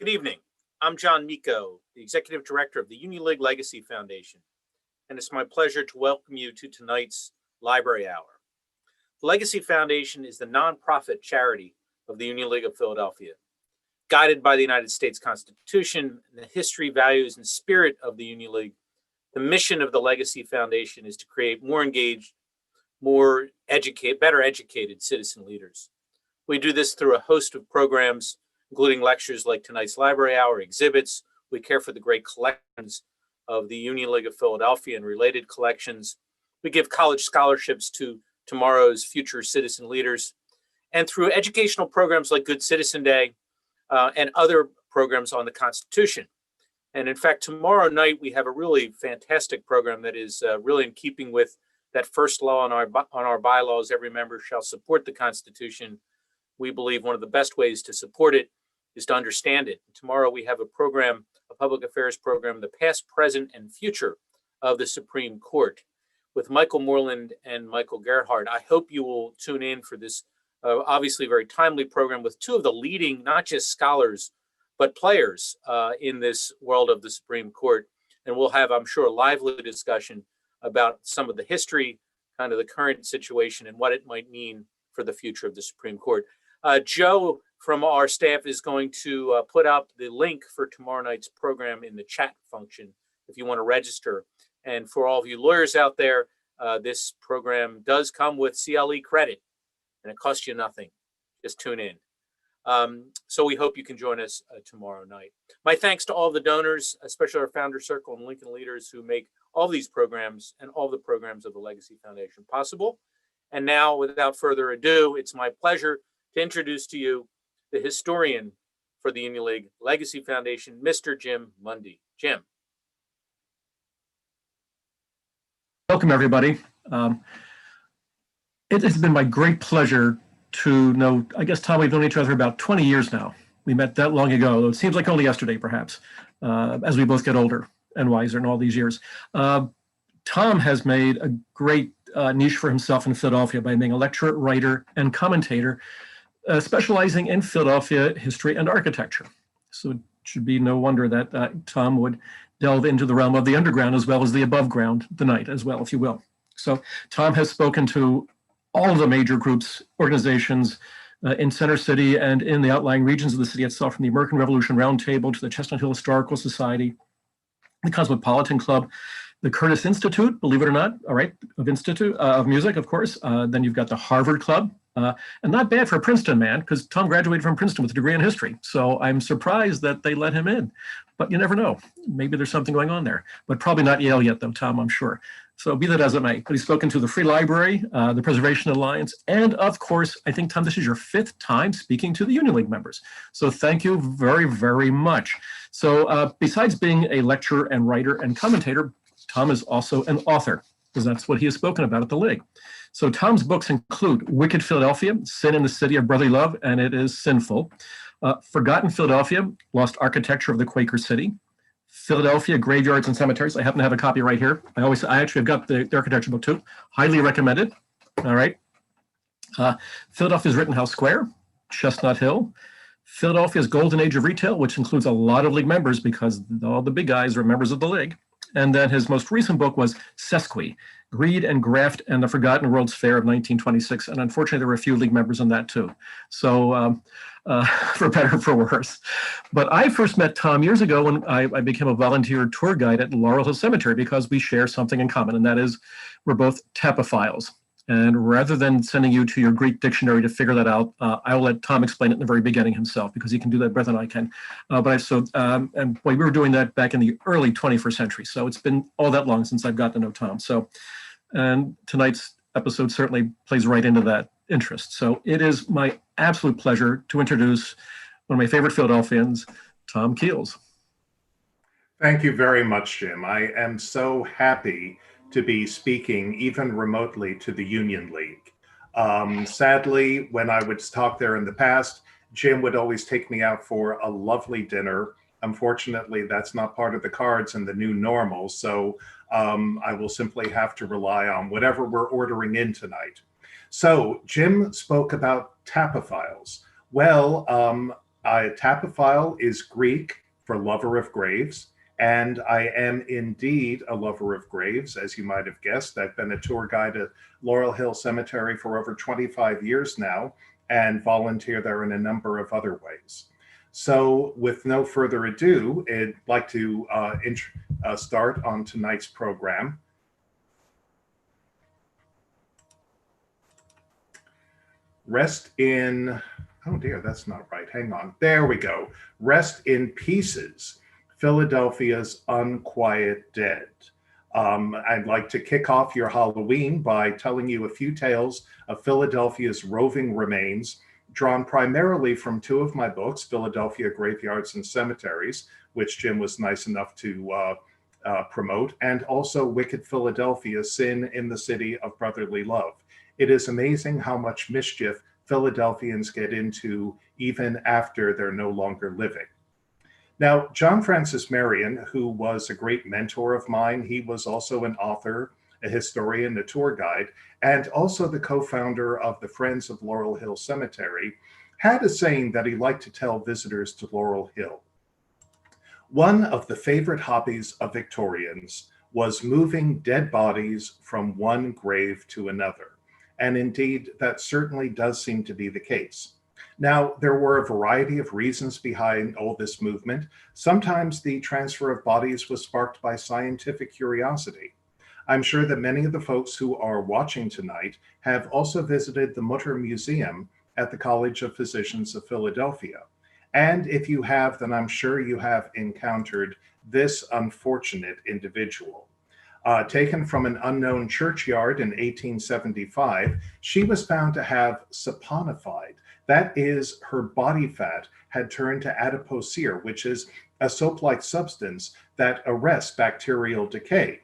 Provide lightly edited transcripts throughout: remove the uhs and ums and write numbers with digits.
Good evening. I'm John Miko, the Executive Director of the Union League Legacy Foundation, and it's my pleasure to welcome you to tonight's Library Hour. The Legacy Foundation is the nonprofit charity of the Union League of Philadelphia. Guided by the United States Constitution and the history, values, and spirit of the Union League, the mission of the Legacy Foundation is to create more engaged, better educated citizen leaders. We do this through a host of programs, including lectures like tonight's Library Hour, exhibits. We care for the great collections of the Union League of Philadelphia and related collections. We give college scholarships to tomorrow's future citizen leaders. And through educational programs like Good Citizen Day and other programs on the Constitution. And in fact, tomorrow night, we have a really fantastic program that is really in keeping with that first law on our bylaws: every member shall support the Constitution. We believe one of the best ways to support it is to understand it. Tomorrow we have a program, a public affairs program, the past, present, and future of the Supreme Court with Michael Moreland and Michael Gerhardt. I hope you will tune in for this obviously very timely program with two of the leading, not just scholars, but players in this world of the Supreme Court. And we'll have, I'm sure, a lively discussion about some of the history, kind of the current situation, and what it might mean for the future of the Supreme Court. Joe from our staff is going to put up the link for tomorrow night's program in the chat function if you want to register. And for all of you lawyers out there, this program does come with CLE credit, and it costs you nothing. Just tune in. So we hope you can join us tomorrow night. My thanks to all the donors, especially our Founder Circle and Lincoln Leaders, who make all these programs and all the programs of the Legacy Foundation possible. And now, without further ado, it's my pleasure to introduce to you the historian for the Union League Legacy Foundation, Mr. Jim Mundy. Jim. Welcome, everybody. It has been my great pleasure to know, I guess, Tom, we've known each other about 20 years now. We met that long ago, though it seems like only yesterday, perhaps, as we both get older and wiser in all these years. Tom has made a great niche for himself in Philadelphia by being a lecturer, writer, and commentator, specializing in Philadelphia history and architecture. So it should be no wonder that Tom would delve into the realm of the underground as well as the above ground tonight as well, if you will. So Tom has spoken to all of the major groups, organizations in Center City and in the outlying regions of the city itself, from the American Revolution Roundtable to the Chestnut Hill Historical Society, the Cosmopolitan Club, the Curtis Institute, believe it or not, all right, of music, of course. Then you've got the Harvard Club, and not bad for a Princeton man, because Tom graduated from Princeton with a degree in history. So I'm surprised that they let him in, but you never know. Maybe there's something going on there, but probably not Yale yet though, Tom, I'm sure. So be that as it may, but he's spoken to the Free Library, the Preservation Alliance, and of course, I think, Tom, this is your 5th time speaking to the Union League members. So thank you very, very much. So besides being a lecturer and writer and commentator, Tom is also an author, because that's what he has spoken about at the League. So Tom's books include Wicked Philadelphia, Sin in the City of Brotherly Love, and It Is Sinful, Forgotten Philadelphia, Lost Architecture of the Quaker City, Philadelphia Graveyards and Cemeteries. I happen to have a copy right here. I actually have got the architecture book too. Highly recommended. All right. Philadelphia's Rittenhouse Square, Chestnut Hill, Philadelphia's Golden Age of Retail, which includes a lot of League members because all the big guys are members of the League. And then his most recent book was Sesqui, Greed and Graft and the Forgotten World's Fair of 1926. And unfortunately, there were a few League members in that too. So for better or for worse. But I first met Tom years ago when I became a volunteer tour guide at Laurel Hill Cemetery, because we share something in common, and that is we're both tapophiles. And rather than sending you to your Greek dictionary to figure that out, I will let Tom explain it in the very beginning himself, because he can do that better than I can. And boy, we were doing that back in the early 21st century. So it's been all that long since I've gotten to know Tom. So, and tonight's episode certainly plays right into that interest. So it is my absolute pleasure to introduce one of my favorite Philadelphians, Tom Keels. Thank you very much, Jim. I am so happy to be speaking even remotely to the Union League. Sadly, when I would talk there in the past, Jim would always take me out for a lovely dinner. Unfortunately, that's not part of the cards in the new normal, so I will simply have to rely on whatever we're ordering in tonight. So Jim spoke about tapophiles. Well, Tapophile is Greek for lover of graves, and I am indeed a lover of graves, as you might have guessed. I've been a tour guide at Laurel Hill Cemetery for over 25 years now and volunteer there in a number of other ways. So with no further ado, I'd like to start on tonight's program. Rest in, oh dear, that's not right. Hang on. There we go. Rest in Pieces, Philadelphia's Unquiet Dead. I'd like to kick off your Halloween by telling you a few tales of Philadelphia's roving remains, drawn primarily from two of my books, Philadelphia Graveyards and Cemeteries, which Jim was nice enough to promote, and also Wicked Philadelphia, Sin in the City of Brotherly Love. It is amazing how much mischief Philadelphians get into even after they're no longer living. Now, John Francis Marion, who was a great mentor of mine, he was also an author, a historian, a tour guide, and also the co-founder of the Friends of Laurel Hill Cemetery, had a saying that he liked to tell visitors to Laurel Hill. One of the favorite hobbies of Victorians was moving dead bodies from one grave to another. And indeed, that certainly does seem to be the case. Now, there were a variety of reasons behind all this movement. Sometimes the transfer of bodies was sparked by scientific curiosity. I'm sure that many of the folks who are watching tonight have also visited the MUTTER Museum at the College of Physicians of Philadelphia. And if you have, then I'm sure you have encountered this unfortunate individual. Taken from an unknown churchyard in 1875, she was found to have saponified. That is, her body fat had turned to adipocere, which is a soap-like substance that arrests bacterial decay.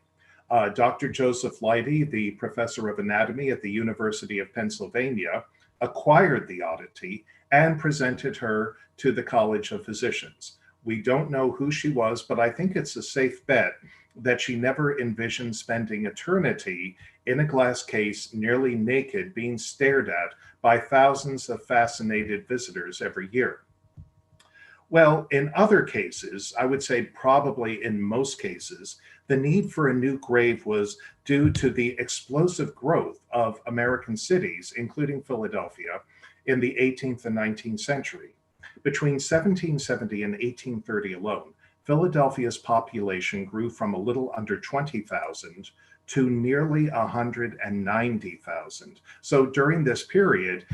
Dr. Joseph Leidy, the professor of anatomy at the University of Pennsylvania, acquired the oddity and presented her to the College of Physicians. We don't know who she was, but I think it's a safe bet that she never envisioned spending eternity in a glass case, nearly naked, being stared at by thousands of fascinated visitors every year. Well, in other cases, I would say probably in most cases, the need for a new grave was due to the explosive growth of American cities, including Philadelphia, in the 18th and 19th century. Between 1770 and 1830 alone, Philadelphia's population grew from a little under 20,000 to nearly 190,000. So during this period,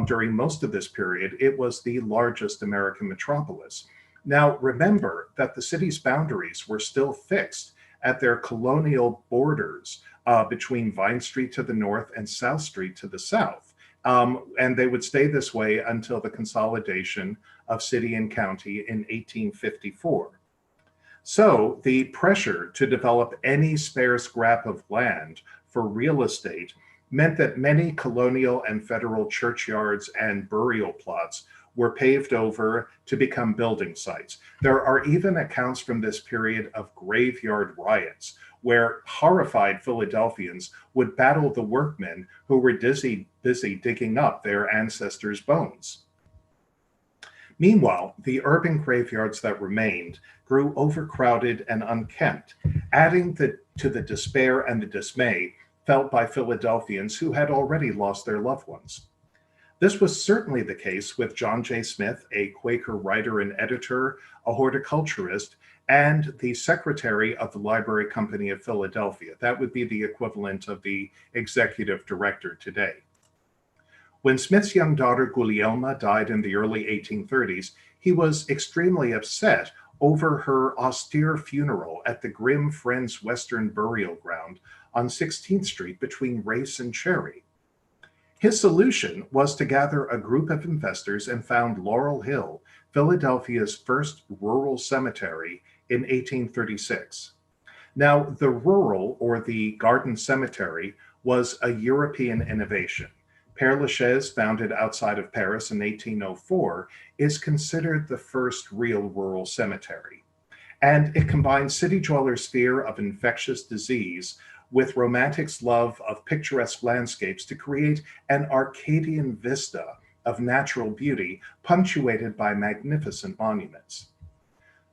during most of this period, it was the largest American metropolis. Now, remember that the city's boundaries were still fixed at their colonial borders between Vine Street to the north and South Street to the south. And they would stay this way until the consolidation of city and county in 1854. So the pressure to develop any spare scrap of land for real estate meant that many colonial and federal churchyards and burial plots were paved over to become building sites. There are even accounts from this period of graveyard riots, where horrified Philadelphians would battle the workmen who were busy digging up their ancestors' bones. Meanwhile, the urban graveyards that remained grew overcrowded and unkempt, adding to the despair and the dismay felt by Philadelphians who had already lost their loved ones. This was certainly the case with John J. Smith, a Quaker writer and editor, a horticulturist, and the secretary of the Library Company of Philadelphia. That would be the equivalent of the executive director today. When Smith's young daughter Gulielma died in the early 1830s, he was extremely upset over her austere funeral at the grim Friends Western Burial Ground on 16th Street between Race and Cherry. His solution was to gather a group of investors and found Laurel Hill, Philadelphia's first rural cemetery, in 1836. Now, the rural, or the garden cemetery, was a European innovation. Père Lachaise, founded outside of Paris in 1804, is considered the first real rural cemetery. And it combines city dwellers' fear of infectious disease with romantics' love of picturesque landscapes to create an Arcadian vista of natural beauty punctuated by magnificent monuments.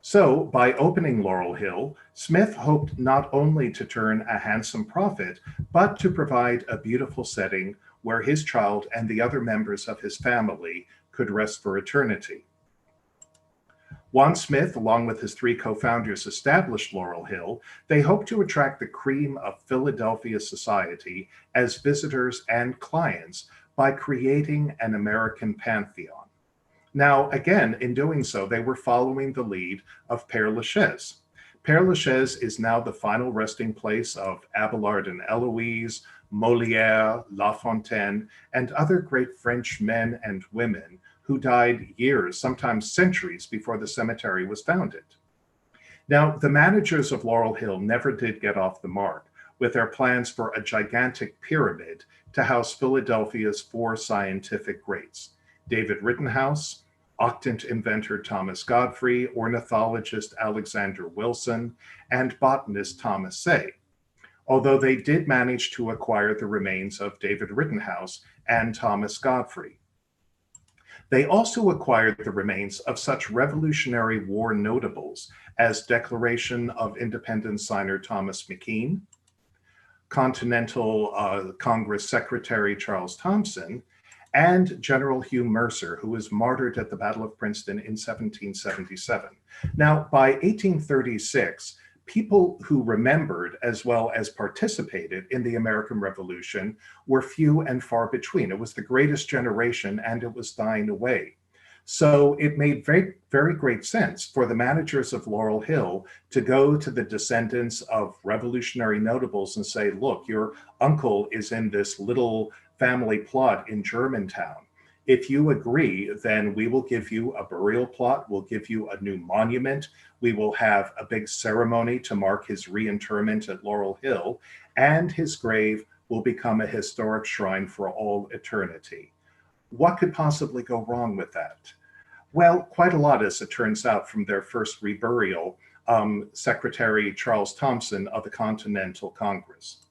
So, by opening Laurel Hill, Smith hoped not only to turn a handsome profit, but to provide a beautiful setting where his child and the other members of his family could rest for eternity. Once Smith, along with his three co-founders, established Laurel Hill, they hoped to attract the cream of Philadelphia society as visitors and clients by creating an American pantheon. Now, again, in doing so, they were following the lead of Père Lachaise. Père Lachaise is now the final resting place of Abelard and Eloise, Molière, La Fontaine, and other great French men and women who died years, sometimes centuries, before the cemetery was founded. Now, the managers of Laurel Hill never did get off the mark with their plans for a gigantic pyramid to house Philadelphia's four scientific greats: David Rittenhouse, octant inventor Thomas Godfrey, ornithologist Alexander Wilson, and botanist Thomas Say, although they did manage to acquire the remains of David Rittenhouse and Thomas Godfrey. They also acquired the remains of such Revolutionary War notables as Declaration of Independence signer Thomas McKean, Continental Congress Secretary Charles Thomson, and General Hugh Mercer, who was martyred at the Battle of Princeton in 1777. Now, by 1836, people who remembered as well as participated in the American Revolution were few and far between. It was the greatest generation, and it was dying away. So it made very, very great sense for the managers of Laurel Hill to go to the descendants of revolutionary notables and say, look, your uncle is in this little family plot in Germantown. If you agree, then we will give you a burial plot, we'll give you a new monument, we will have a big ceremony to mark his reinterment at Laurel Hill, and his grave will become a historic shrine for all eternity. What could possibly go wrong with that? Well, quite a lot, as it turns out, from their first reburial, Secretary Charles Thomson of the Continental Congress.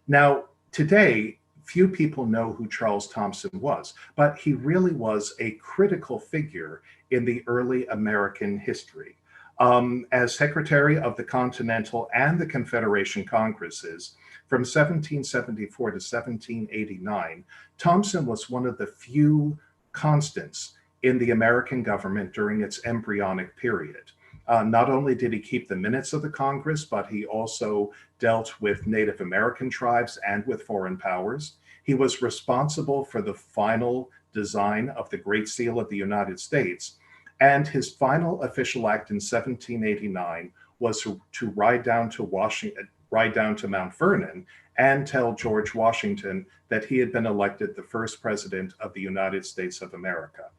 Now, today, few people know who Charles Thomson was, but he really was a critical figure in the early American history. As Secretary of the Continental and the Confederation Congresses, from 1774 to 1789, Thomson was one of the few constants in the American government during its embryonic period. Not only did he keep the minutes of the Congress, but he also dealt with Native American tribes and with foreign powers. He was responsible for the final design of the Great Seal of the United States, and his final official act in 1789 was to ride down to Mount Vernon and tell George Washington that he had been elected the first president of the United States of America.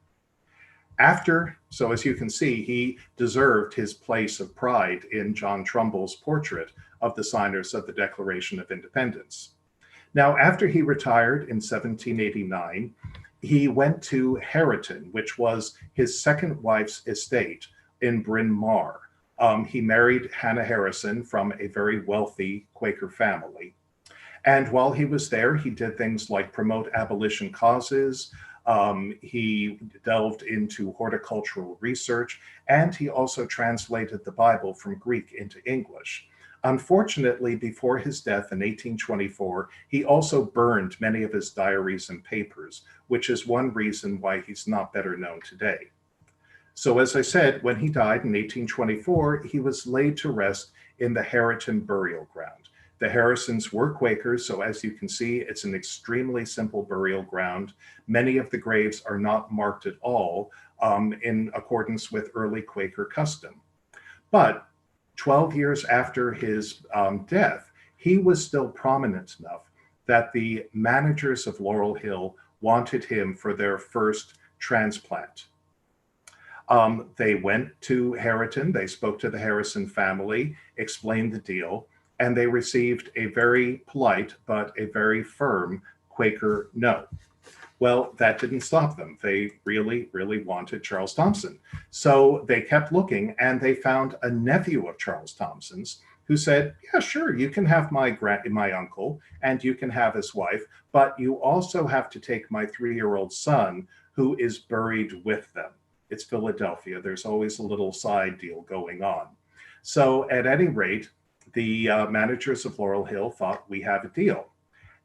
So as you can see, he deserved his place of pride in John Trumbull's portrait of the signers of the Declaration of Independence. Now, after he retired in 1789, he went to HARRITON, which was his second wife's estate in Bryn Mawr. He married Hannah Harrison from a very wealthy Quaker family. And while he was there, he did things like promote abolition causes. He delved into horticultural research, and he also translated the Bible from Greek into English. Unfortunately, before his death in 1824, he also burned many of his diaries and papers, which is one reason why he's not better known today. So as I said, when he died in 1824, he was laid to rest in the HARRITON burial ground. The Harrisons were Quakers, so as you can see, it's an extremely simple burial ground. Many of the graves are not marked at all in accordance with early Quaker custom. But 12 years after his death, he was still prominent enough that the managers of Laurel Hill wanted him for their first transplant. They went to HARRITON, they spoke to the Harrison family, explained the deal, and they received a very polite but a very firm Quaker no. Well, that didn't stop them. They really, really wanted Charles Thomson. So they kept looking, and they found a nephew of Charles Thomson's, who said, yeah, sure, you can have my uncle and you can have his wife, but you also have to take my 3-year-old son who is buried with them. It's Philadelphia. There's always a little side deal going on. So at any rate, the managers of Laurel Hill thought we have a deal.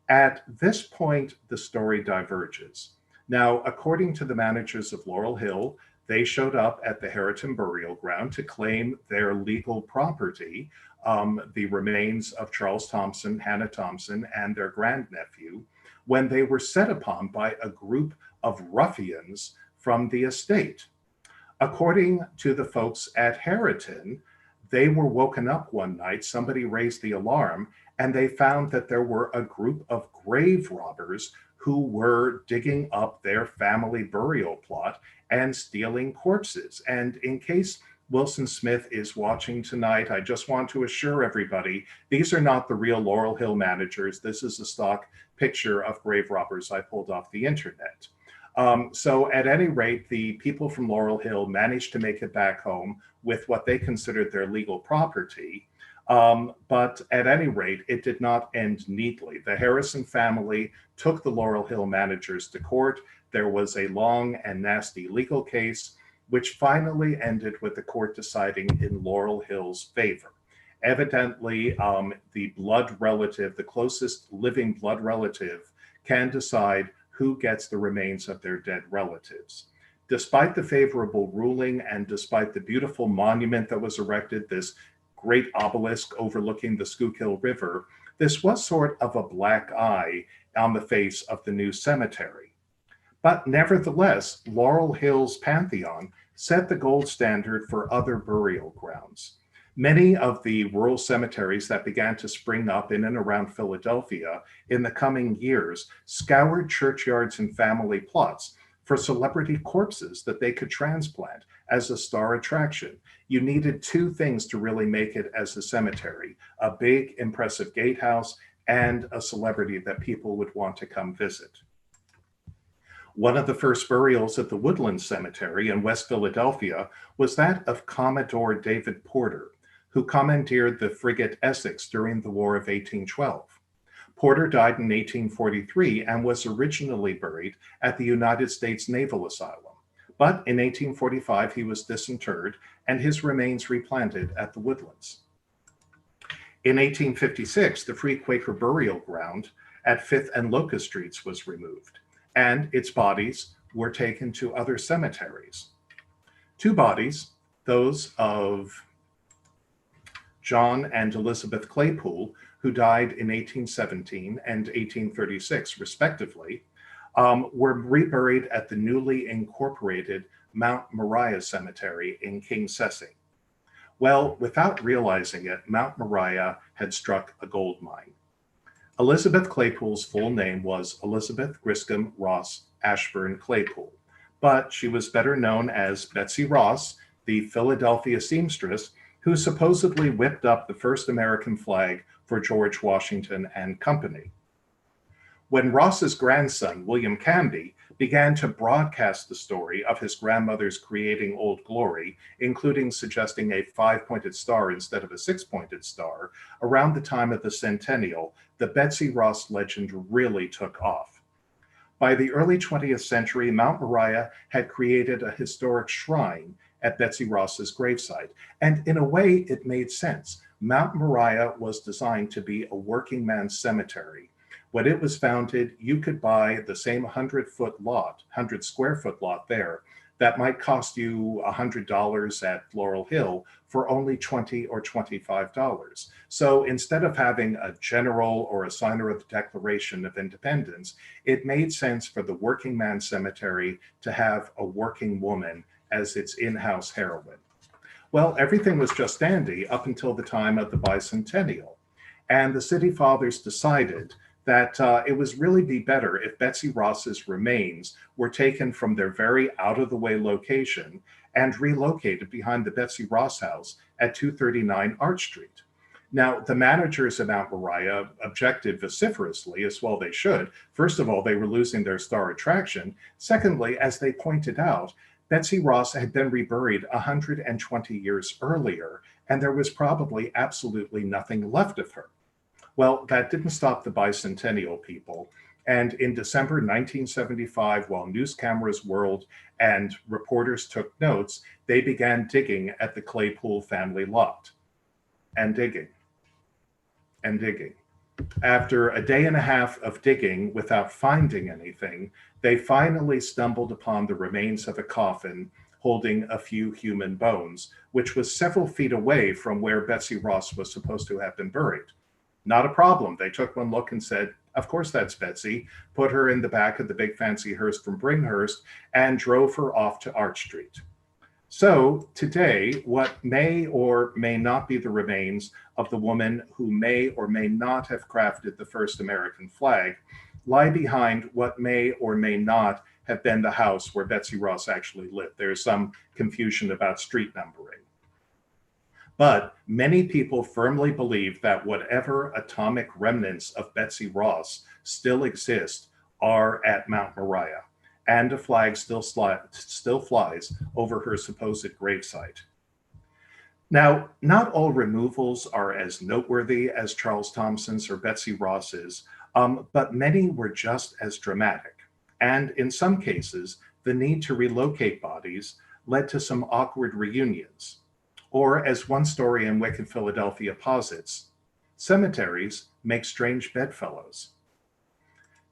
At this point, the story diverges. Now, according to the managers of Laurel Hill, they showed up at the HARRITON burial ground to claim their legal property, the remains of Charles Thompson, Hannah Thompson, and their grandnephew, when they were set upon by a group of ruffians from the estate. According to the folks at HARRITON, they were woken up one night, somebody raised the alarm, and they found that there were a group of grave robbers who were digging up their family burial plot and stealing corpses. And in case Wilson Smith is watching tonight, I just want to assure everybody, these are not the real Laurel Hill managers. This is a stock picture of grave robbers I pulled off the internet. So at any rate, the people from Laurel Hill managed to make it back home with what they considered their legal property. But at any rate, it did not end neatly. The Harrison family took the Laurel Hill managers to court. There was a long and nasty legal case, which finally ended with the court deciding in Laurel Hill's favor. Evidently, the blood relative, the closest living blood relative, can decide who gets the remains of their dead relatives. Despite the favorable ruling and despite the beautiful monument that was erected, this great obelisk overlooking the Schuylkill River, this was sort of a black eye on the face of the new cemetery. But nevertheless, Laurel Hill's pantheon set the gold standard for other burial grounds. Many of the rural cemeteries that began to spring up in and around Philadelphia in the coming years scoured churchyards and family plots for celebrity corpses that they could transplant as a star attraction. You needed two things to really make it as a cemetery: a big, impressive gatehouse and a celebrity that people would want to come visit. One of the first burials at the Woodland Cemetery in West Philadelphia was that of Commodore David Porter, who commandeered the frigate Essex during the War of 1812. Porter died in 1843 and was originally buried at the United States Naval Asylum. But in 1845, he was disinterred and his remains replanted at the Woodlands. In 1856, the Free Quaker burial ground at 5th and Locust Streets was removed, and its bodies were taken to other cemeteries. Two bodies, those of John and Elizabeth Claypool, who died in 1817 and 1836, respectively, were reburied at the newly incorporated Mount Moriah Cemetery in King Sessing. Well, without realizing it, Mount Moriah had struck a gold mine. Elizabeth Claypool's full name was Elizabeth Griscom Ross Ashburn Claypool, but she was better known as Betsy Ross, the Philadelphia seamstress, who supposedly whipped up the first American flag for George Washington and company. When Ross's grandson, William Canby, began to broadcast the story of his grandmother's creating Old Glory, including suggesting a 5-pointed star instead of a 6-pointed star, around the time of the centennial, the Betsy Ross legend really took off. By the early 20th century, Mount Moriah had created a historic shrine at Betsy Ross's gravesite, and in a way it made sense. Mount Moriah was designed to be a working man's cemetery. When it was founded, you could buy the same 100 square foot lot there that might cost you $100 at Laurel Hill for only $20 or $25. So instead of having a general or a signer of the Declaration of Independence, it made sense for the working man cemetery to have a working woman as its in-house heroine. Well, everything was just dandy up until the time of the bicentennial. And the city fathers decided that it was really be better if Betsy Ross's remains were taken from their very out-of-the-way location and relocated behind the Betsy Ross house at 239 Arch Street. Now, the managers of Mount Moriah objected vociferously, as well they should. First of all, they were losing their star attraction. Secondly, as they pointed out, Betsy Ross had been reburied 120 years earlier, and there was probably absolutely nothing left of her. Well, that didn't stop the bicentennial people. And in December 1975, while news cameras whirled and reporters took notes, they began digging at the Claypool family lot. And digging. And digging. After a day and a half of digging without finding anything, they finally stumbled upon the remains of a coffin holding a few human bones, which was several feet away from where Betsy Ross was supposed to have been buried. Not a problem. They took one look and said, of course that's Betsy, put her in the back of the big fancy hearse from Bringhurst, and drove her off to Arch Street. So today, what may or may not be the remains of the woman who may or may not have crafted the first American flag lie behind what may or may not have been the house where Betsy Ross actually lived. There's some confusion about street numbering. But many people firmly believe that whatever atomic remnants of Betsy Ross still exist are at Mount Moriah, and a flag still flies over her supposed gravesite. Now, not all removals are as noteworthy as Charles Thompson's or Betsy Ross's, but many were just as dramatic. And in some cases, the need to relocate bodies led to some awkward reunions. Or, as one story in Wicked Philadelphia posits, cemeteries make strange bedfellows.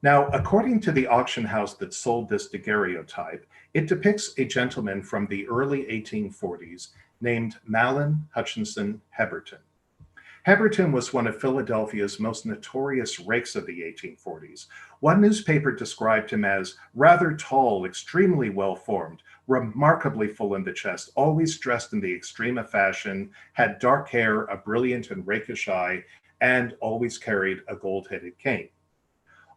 Now, according to the auction house that sold this daguerreotype, it depicts a gentleman from the early 1840s named Malin Hutchinson Heberton. Heberton was one of Philadelphia's most notorious rakes of the 1840s. One newspaper described him as rather tall, extremely well-formed, remarkably full in the chest, always dressed in the extreme of fashion, had dark hair, a brilliant and rakish eye, and always carried a gold-headed cane.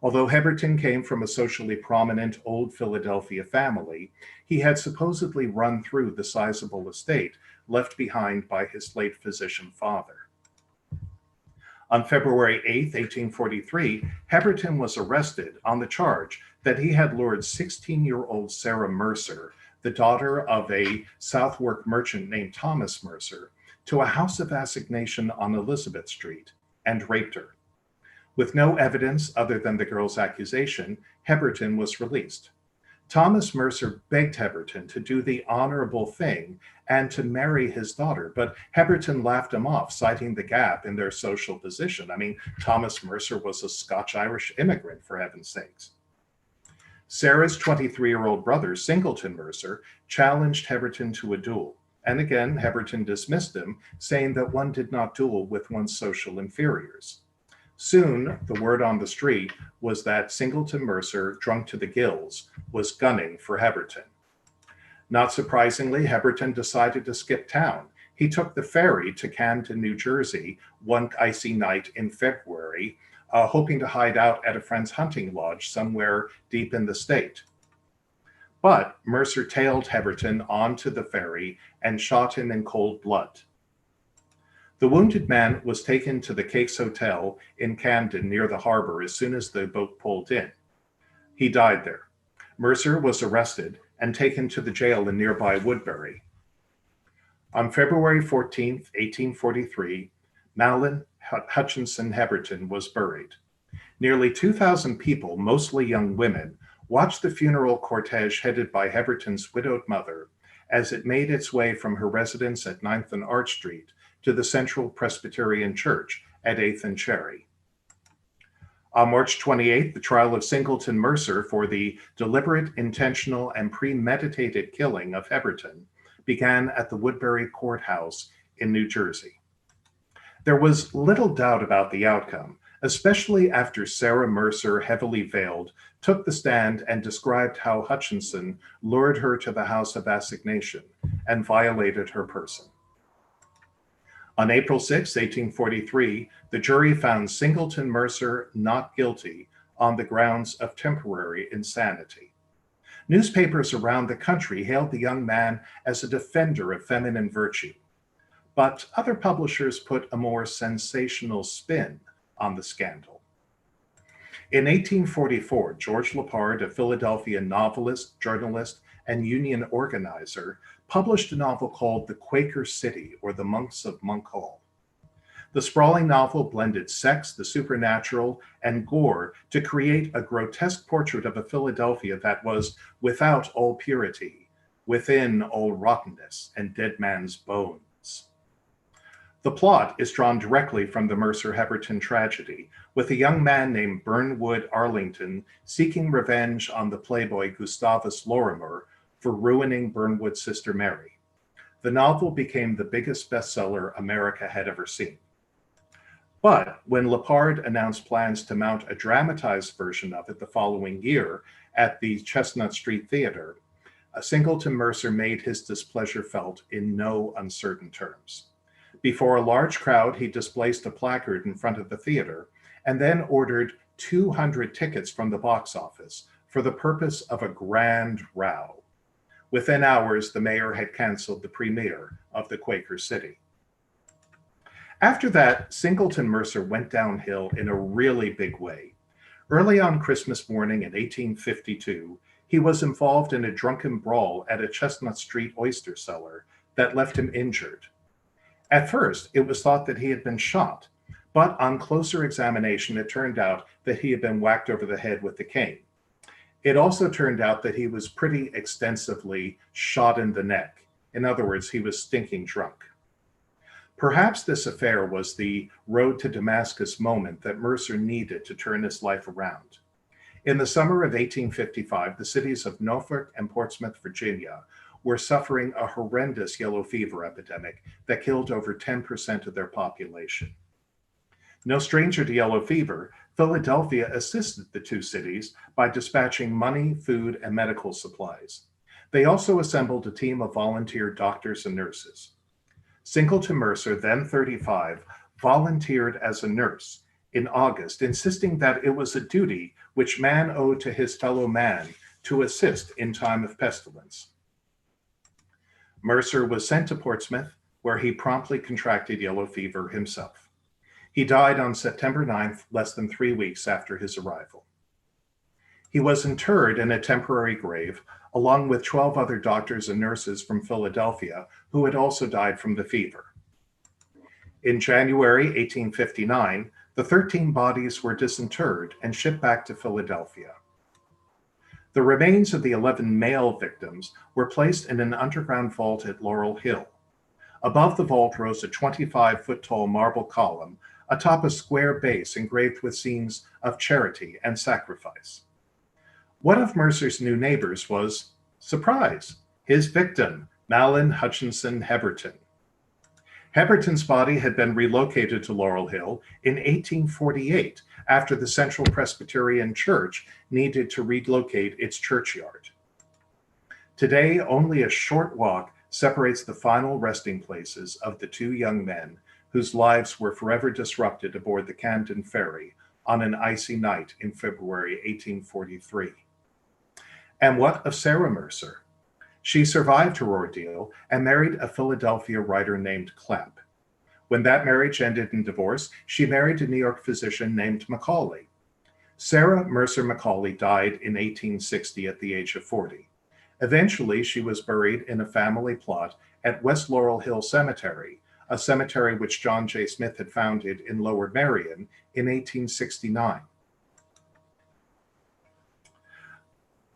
Although Heberton came from a socially prominent old Philadelphia family, he had supposedly run through the sizable estate left behind by his late physician father. On February 8, 1843, Heberton was arrested on the charge that he had lured 16-year-old Sarah Mercer, the daughter of a Southwark merchant named Thomas Mercer, to a house of assignation on Elizabeth Street and raped her. With no evidence other than the girl's accusation, Heberton was released. Thomas Mercer begged Heberton to do the honorable thing and to marry his daughter, but Heberton laughed him off, citing the gap in their social position. I mean, Thomas Mercer was a Scotch-Irish immigrant, for heaven's sakes. Sarah's 23-year-old brother, Singleton Mercer, challenged Heberton to a duel, and again, Heberton dismissed him, saying that one did not duel with one's social inferiors. Soon, the word on the street was that Singleton Mercer, drunk to the gills, was gunning for Heberton. Not surprisingly, Heberton decided to skip town. He took the ferry to Camden, New Jersey, one icy night in February, hoping to hide out at a friend's hunting lodge somewhere deep in the state. But Mercer tailed Heberton onto the ferry and shot him in cold blood. The wounded man was taken to the Cakes Hotel in Camden near the harbor as soon as the boat pulled in. He died there. Mercer was arrested and taken to the jail in nearby Woodbury. On February 14, 1843, Malin Hutchinson Heberton was buried. Nearly 2,000 people, mostly young women, watched the funeral cortege headed by Heberton's widowed mother as it made its way from her residence at 9th and Arch Street to the Central Presbyterian Church at 8th and Cherry. On March 28th, the trial of Singleton Mercer for the deliberate, intentional, and premeditated killing of Heberton began at the Woodbury Courthouse in New Jersey. There was little doubt about the outcome, especially after Sarah Mercer, heavily veiled, took the stand and described how Hutchinson lured her to the house of assignation and violated her person. On April 6, 1843, the jury found Singleton Mercer not guilty on the grounds of temporary insanity. Newspapers around the country hailed the young man as a defender of feminine virtue, but other publishers put a more sensational spin on the scandal. In 1844, George Lepard, a Philadelphia novelist, journalist, and union organizer, published a novel called The Quaker City, or The Monks of Monk Hall. The sprawling novel blended sex, the supernatural, and gore to create a grotesque portrait of a Philadelphia that was without all purity, within all rottenness and dead man's bones. The plot is drawn directly from the Mercer-Heberton tragedy, with a young man named Burnwood Arlington seeking revenge on the playboy Gustavus Lorimer for ruining Burnwood's sister Mary. The novel became the biggest bestseller America had ever seen. But when Lepard announced plans to mount a dramatized version of it the following year at the Chestnut Street Theater, Singleton Mercer made his displeasure felt in no uncertain terms. Before a large crowd, he displaced a placard in front of the theater and then ordered 200 tickets from the box office for the purpose of a grand row. Within hours, the mayor had canceled the premiere of The Quaker City. After that, Singleton Mercer went downhill in a really big way. Early on Christmas morning in 1852, he was involved in a drunken brawl at a Chestnut Street oyster cellar that left him injured. At first, it was thought that he had been shot, but on closer examination, it turned out that he had been whacked over the head with a cane. It also turned out that he was pretty extensively shot in the neck. In other words, he was stinking drunk. Perhaps this affair was the road to Damascus moment that Mercer needed to turn his life around. In the summer of 1855, the cities of Norfolk and Portsmouth, Virginia, were suffering a horrendous yellow fever epidemic that killed over 10% of their population. No stranger to yellow fever, Philadelphia assisted the two cities by dispatching money, food, and medical supplies. They also assembled a team of volunteer doctors and nurses. Singleton Mercer, then 35, volunteered as a nurse in August, insisting that it was a duty which man owed to his fellow man to assist in time of pestilence. Mercer was sent to Portsmouth, where he promptly contracted yellow fever himself. He died on September 9th, less than 3 weeks after his arrival. He was interred in a temporary grave, along with 12 other doctors and nurses from Philadelphia who had also died from the fever. In January 1859, the 13 bodies were disinterred and shipped back to Philadelphia. The remains of the 11 male victims were placed in an underground vault at Laurel Hill. Above the vault rose a 25-foot-tall marble column atop a square base engraved with scenes of charity and sacrifice. One of Mercer's new neighbors was, surprise, his victim, Malin Hutchinson Heberton. Heberton's body had been relocated to Laurel Hill in 1848 after the Central Presbyterian Church needed to relocate its churchyard. Today, only a short walk separates the final resting places of the two young men whose lives were forever disrupted aboard the Camden Ferry on an icy night in February 1843. And what of Sarah Mercer? She survived her ordeal and married a Philadelphia writer named Clapp. When that marriage ended in divorce, she married a New York physician named Macaulay. Sarah Mercer Macaulay died in 1860 at the age of 40. Eventually, she was buried in a family plot at West Laurel Hill Cemetery, a cemetery which John J. Smith had founded in Lower Merion in 1869.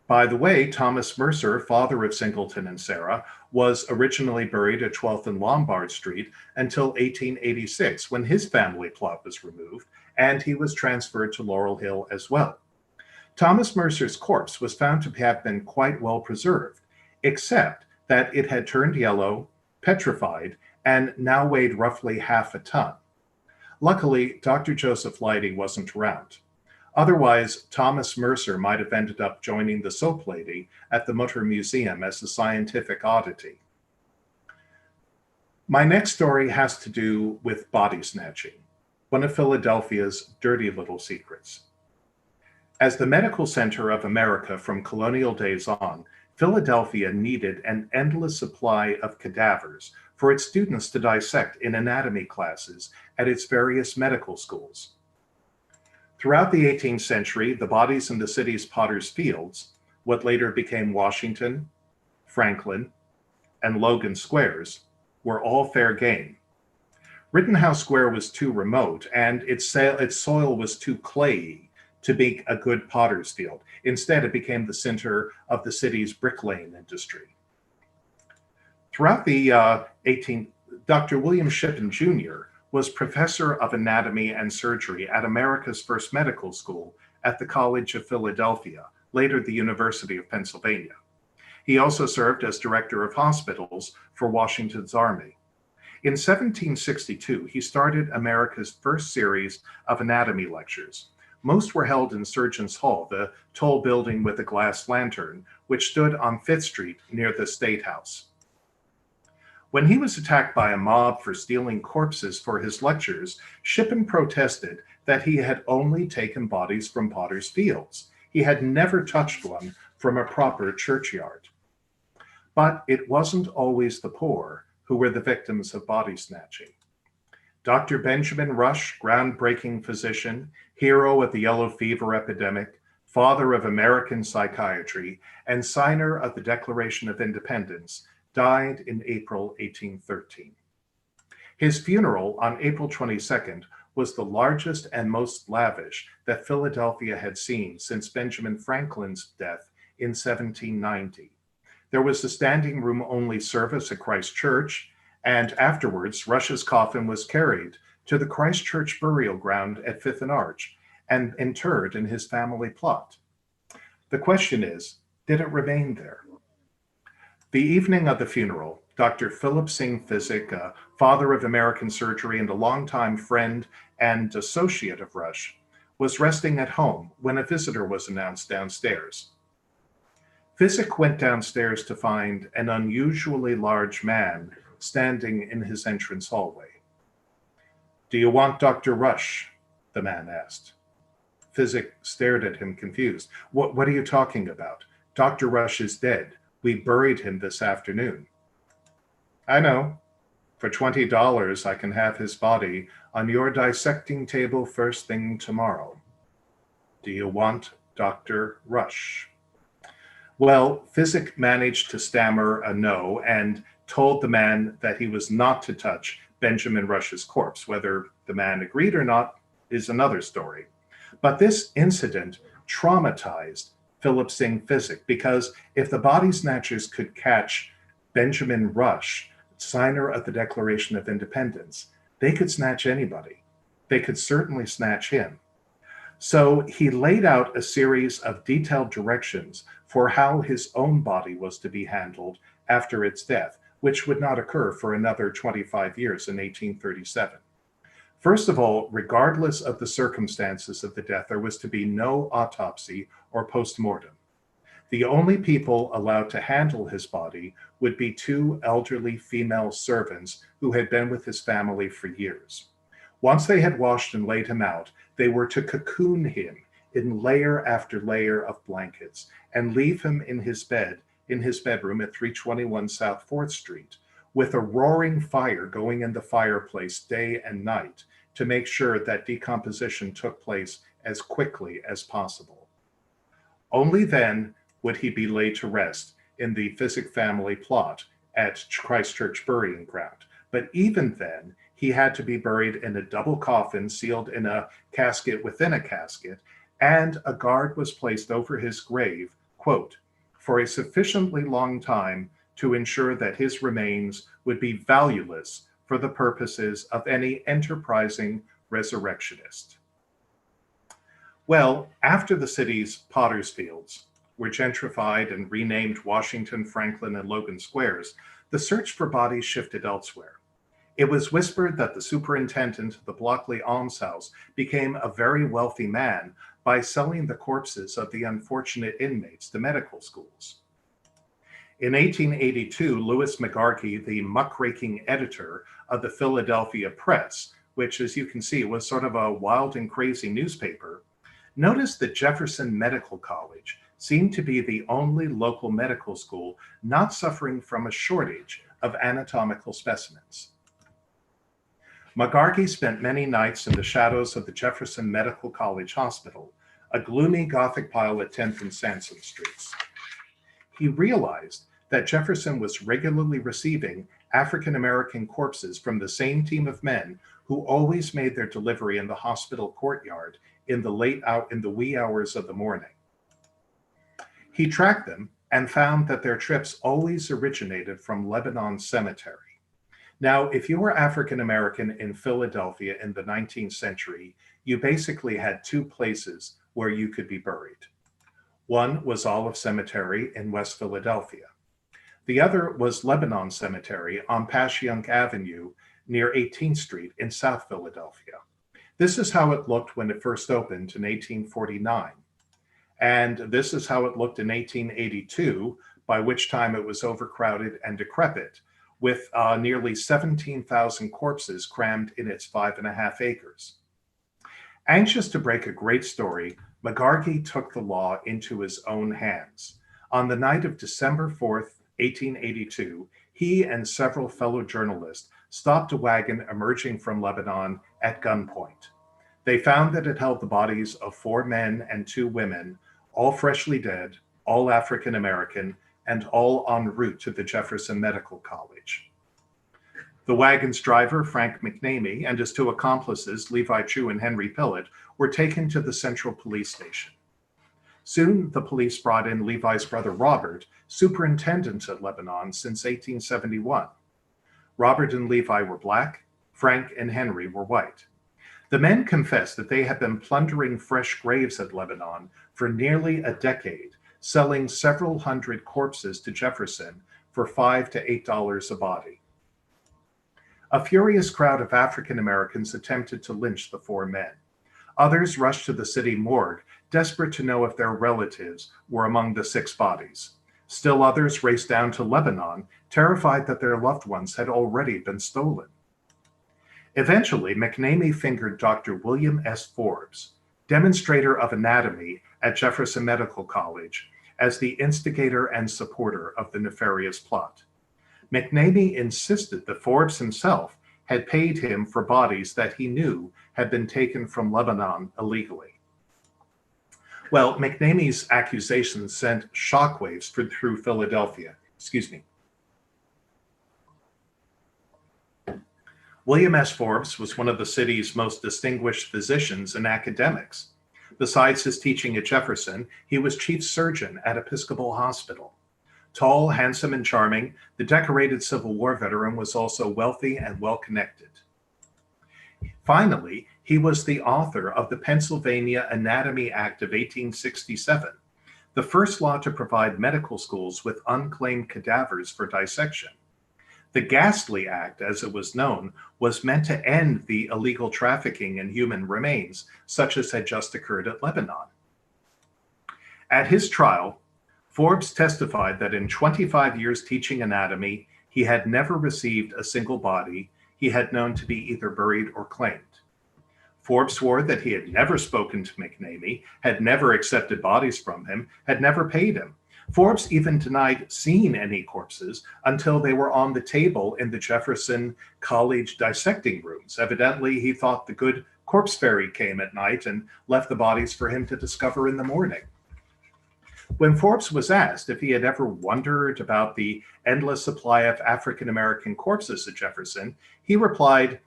By the way, Thomas Mercer, father of Singleton and Sarah, was originally buried at 12th and Lombard Street until 1886, when his family plot was removed and he was transferred to Laurel Hill as well. Thomas Mercer's corpse was found to have been quite well preserved, except that it had turned yellow, petrified, and now weighed roughly half a ton. Luckily, Dr. Joseph Leidy wasn't around. Otherwise, Thomas Mercer might have ended up joining the soap lady at the MUTTER Museum as a scientific oddity. My next story has to do with body snatching, one of Philadelphia's dirty little secrets. As the medical center of America from colonial days on, Philadelphia needed an endless supply of cadavers for its students to dissect in anatomy classes at its various medical schools. Throughout the 18th century, the bodies in the city's Potter's Fields, what later became Washington, Franklin, and Logan Squares, were all fair game. Rittenhouse Square was too remote, and its soil was too clayey to be a good potter's field. Instead, it became the center of the city's bricklaying industry. Throughout the 18th, Dr. William Shippen Jr. was professor of anatomy and surgery at America's first medical school at the College of Philadelphia, later the University of Pennsylvania. He also served as director of hospitals for Washington's Army. In 1762, he started America's first series of anatomy lectures. Most were held in Surgeons Hall, the tall building with a glass lantern, which stood on 5th Street near the State House. When he was attacked by a mob for stealing corpses for his lectures, Shippen protested that he had only taken bodies from Potter's Fields. He had never touched one from a proper churchyard. But it wasn't always the poor who were the victims of body snatching. Dr. Benjamin Rush, groundbreaking physician, hero of the yellow fever epidemic, father of American psychiatry, and signer of the Declaration of Independence, died in April 1813. His funeral on April 22nd was the largest and most lavish that Philadelphia had seen since Benjamin Franklin's death in 1790. There was a standing room only service at Christ Church, and afterwards Rush's coffin was carried to the Christ Church burial ground at 5th and Arch and interred in his family plot. The question is, did it remain there? The evening of the funeral, Dr. Philip SYNG PHYSICK, a father of American surgery and a longtime friend and associate of Rush, was resting at home when a visitor was announced downstairs. PHYSICK went downstairs to find an unusually large man standing in his entrance hallway. "Do you want Dr. Rush?" the man asked. PHYSICK stared at him confused. What are you talking about? Dr. Rush is dead. We buried him this afternoon." "I know. For $20, I can have his body on your dissecting table first thing tomorrow. Do you want Dr. Rush?" Well, PHYSICK managed to stammer a no and told the man that he was not to touch Benjamin Rush's corpse. Whether the man agreed or not is another story. But this incident traumatized Philip SYNG PHYSICK, because if the body snatchers could catch Benjamin Rush, signer of the Declaration of Independence, they could snatch anybody. They could certainly snatch him. So he laid out a series of detailed directions for how his own body was to be handled after its death, which would not occur for another 25 years in 1837. First of all, regardless of the circumstances of the death, there was to be no autopsy or postmortem. The only people allowed to handle his body would be 2 elderly female servants who had been with his family for years. Once they had washed and laid him out, they were to cocoon him in layer after layer of blankets and leave him in his bedroom at 321 South 4th Street, with a roaring fire going in the fireplace day and night to make sure that decomposition took place as quickly as possible. Only then would he be laid to rest in the PHYSICK family plot at Christ Church Burying Ground. But even then, he had to be buried in a double coffin sealed in a casket within a casket, and a guard was placed over his grave, quote, "for a sufficiently long time to ensure that his remains would be valueless for the purposes of any enterprising resurrectionist." Well, after the city's Potter's Fields were gentrified and renamed Washington, Franklin, and Logan Squares, the search for bodies shifted elsewhere. It was whispered that the superintendent of the Blockley almshouse became a very wealthy man by selling the corpses of the unfortunate inmates to medical schools. In 1882, Louis McGarkey, the muckraking editor of the Philadelphia Press, which, as you can see, was sort of a wild and crazy newspaper, noticed that Jefferson Medical College seemed to be the only local medical school not suffering from a shortage of anatomical specimens. MEGARGEE spent many nights in the shadows of the Jefferson Medical College Hospital, a gloomy Gothic pile at 10th and Sansom Streets. He realized that Jefferson was regularly receiving African-American corpses from the same team of men who always made their delivery in the hospital courtyard in the wee hours of the morning. He tracked them and found that their trips always originated from Lebanon Cemetery. Now, if you were African-American in Philadelphia in the 19th century, you basically had two places where you could be buried. One was Olive Cemetery in West Philadelphia. The other was Lebanon Cemetery on Passyunk Avenue near 18th Street in South Philadelphia. This is how it looked when it first opened in 1849. And this is how it looked in 1882, by which time it was overcrowded and decrepit, with nearly 17,000 corpses crammed in its 5.5 acres. Anxious to break a great story, MEGARGEE took the law into his own hands. On the night of December 4th, 1882, he and several fellow journalists stopped a wagon emerging from Lebanon at gunpoint. They found that it held the bodies of 4 men and 2 women, all freshly dead, all African American, and all en route to the Jefferson Medical College. The wagon's driver, Frank McNamee, and his 2 accomplices, Levi Chew and Henry Pillett, were taken to the Central Police Station. Soon, the police brought in Levi's brother Robert, superintendent at Lebanon since 1871. Robert and Levi were black, Frank and Henry were white. The men confessed that they had been plundering fresh graves at Lebanon for nearly a decade, selling several hundred corpses to Jefferson for $5 to $8 a body. A furious crowd of African Americans attempted to lynch the 4 men. Others rushed to the city morgue, desperate to know if their relatives were among the 6 bodies. Still others raced down to Lebanon, terrified that their loved ones had already been stolen. Eventually, McNamee fingered Dr. William S. Forbes, demonstrator of anatomy at Jefferson Medical College, as the instigator and supporter of the nefarious plot. McNamee insisted that Forbes himself had paid him for bodies that he knew had been taken from Lebanon illegally. Well, McNamee's accusations sent shockwaves through Philadelphia. William S. Forbes was one of the city's most distinguished physicians and academics. Besides his teaching at Jefferson, he was chief surgeon at Episcopal Hospital. Tall, handsome, and charming, the decorated Civil War veteran was also wealthy and well-connected. Finally, he was the author of the Pennsylvania Anatomy Act of 1867, the first law to provide medical schools with unclaimed cadavers for dissection. The Ghastly Act, as it was known, was meant to end the illegal trafficking in human remains, such as had just occurred at Lebanon. At his trial, Forbes testified that in 25 years teaching anatomy, he had never received a single body he had known to be either buried or claimed. Forbes swore that he had never spoken to McNamee, had never accepted bodies from him, had never paid him. Forbes even denied seeing any corpses until they were on the table in the Jefferson College dissecting rooms. Evidently, he thought the good corpse fairy came at night and left the bodies for him to discover in the morning. When Forbes was asked if he had ever wondered about the endless supply of African-American corpses at Jefferson, he replied,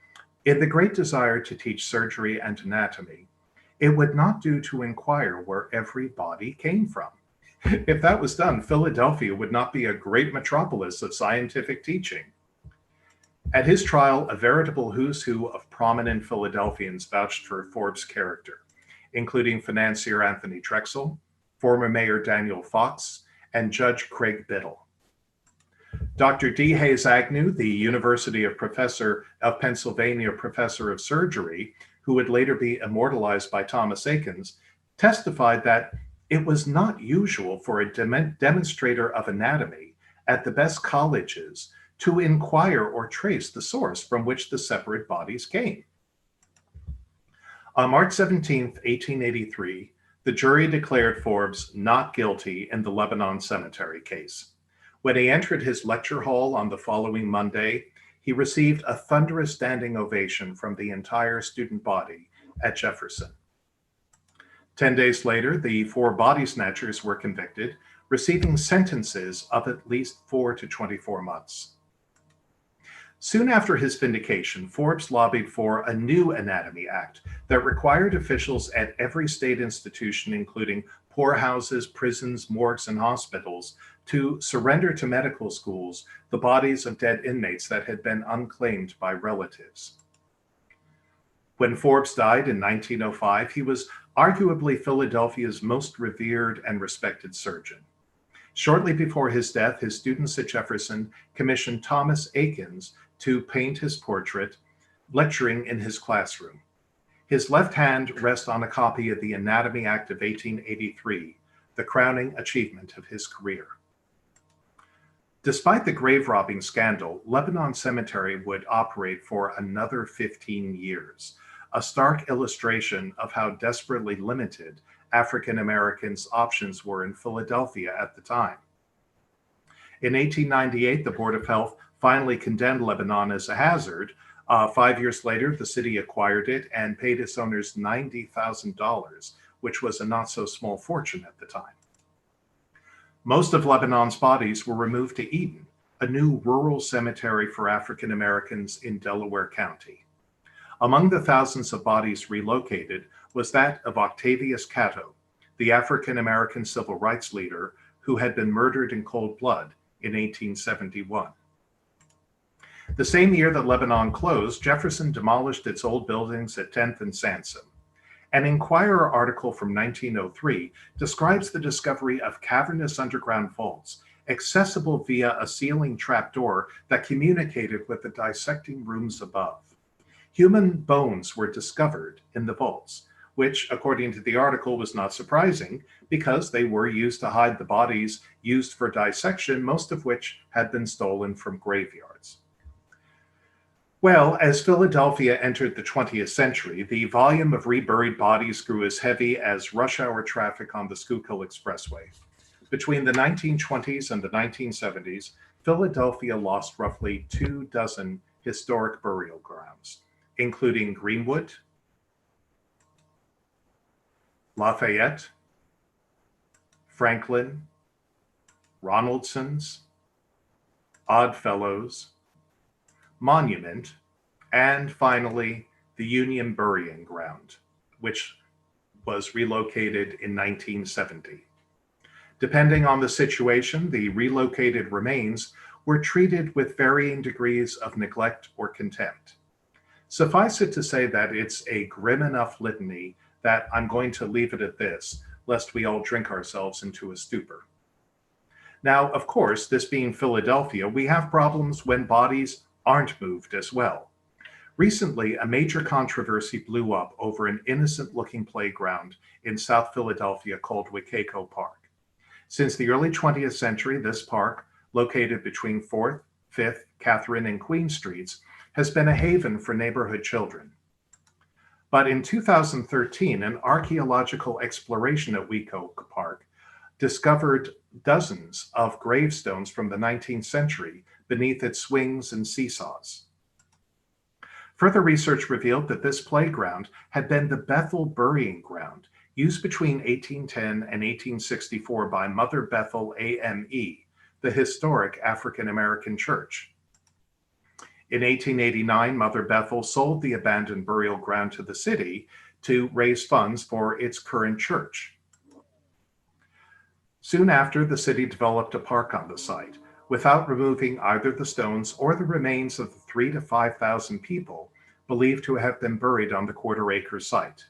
"In the great desire to teach surgery and anatomy, it would not do to inquire where every body came from." If that was done, Philadelphia would not be a great metropolis of scientific teaching. At his trial, a veritable who's who of prominent Philadelphians vouched for Forbes' character, including financier Anthony Drexel, former Mayor Daniel Fox, and Judge Craig Biddle. Dr. D. Hayes Agnew, the University of Pennsylvania professor of surgery, who would later be immortalized by Thomas Akins, testified that it was not usual for a demonstrator of anatomy at the best colleges to inquire or trace the source from which the separate bodies came. On March 17, 1883, the jury declared Forbes not guilty in the Lebanon Cemetery case. When he entered his lecture hall on the following Monday, he received a thunderous standing ovation from the entire student body at Jefferson. 10 days later, the 4 body snatchers were convicted, receiving sentences of at least 4 to 24 months. Soon after his vindication, Forbes lobbied for a new Anatomy Act that required officials at every state institution, including poorhouses, prisons, morgues, and hospitals, to surrender to medical schools the bodies of dead inmates that had been unclaimed by relatives. When Forbes died in 1905, he was arguably Philadelphia's most revered and respected surgeon. Shortly before his death, his students at Jefferson commissioned Thomas Eakins to paint his portrait, lecturing in his classroom. His left hand rests on a copy of the Anatomy Act of 1883, the crowning achievement of his career. Despite the grave robbing scandal, Lebanon Cemetery would operate for another 15 years, a stark illustration of how desperately limited African Americans' options were in Philadelphia at the time. In 1898, the Board of Health finally condemned Lebanon as a hazard. 5 years later, the city acquired it and paid its owners $90,000, which was a not so small fortune at the time. Most of Lebanon's bodies were removed to Eden, a new rural cemetery for African Americans in Delaware County. Among the thousands of bodies relocated was that of Octavius Catto, the African American civil rights leader who had been murdered in cold blood in 1871. The same year that Lebanon closed, Jefferson demolished its old buildings at 10th and Sansom. An Inquirer article from 1903 describes the discovery of cavernous underground vaults, accessible via a ceiling trapdoor that communicated with the dissecting rooms above. Human bones were discovered in the vaults, which, according to the article, was not surprising because they were used to hide the bodies used for dissection, most of which had been stolen from graveyards. Well, as Philadelphia entered the 20th century, the volume of reburied bodies grew as heavy as rush hour traffic on the Schuylkill Expressway. Between the 1920s and the 1970s, Philadelphia lost roughly 24 historic burial grounds, including Greenwood, Lafayette, Franklin, Ronaldson's, Oddfellows, Monument, and finally, the Union Burying Ground, which was relocated in 1970. Depending on the situation, the relocated remains were treated with varying degrees of neglect or contempt. Suffice it to say that it's a grim enough litany that I'm going to leave it at this, lest we all drink ourselves into a stupor. Now, of course, this being Philadelphia, we have problems when bodies aren't moved as well. Recently, a major controversy blew up over an innocent-looking playground in South Philadelphia called WECCACOE Park. Since the early 20th century, this park, located between 4th, 5th, Catherine, and Queen Streets, has been a haven for neighborhood children. But in 2013, an archaeological exploration at WECCACOE Park discovered dozens of gravestones from the 19th century beneath its swings and seesaws. Further research revealed that this playground had been the Bethel burying ground used between 1810 and 1864 by Mother Bethel AME, the historic African-American church. In 1889, Mother Bethel sold the abandoned burial ground to the city to raise funds for its current church. Soon after, the city developed a park on the site, without removing either the stones or the remains of the 3,000 to 5,000 people believed to have been buried on the quarter-acre site.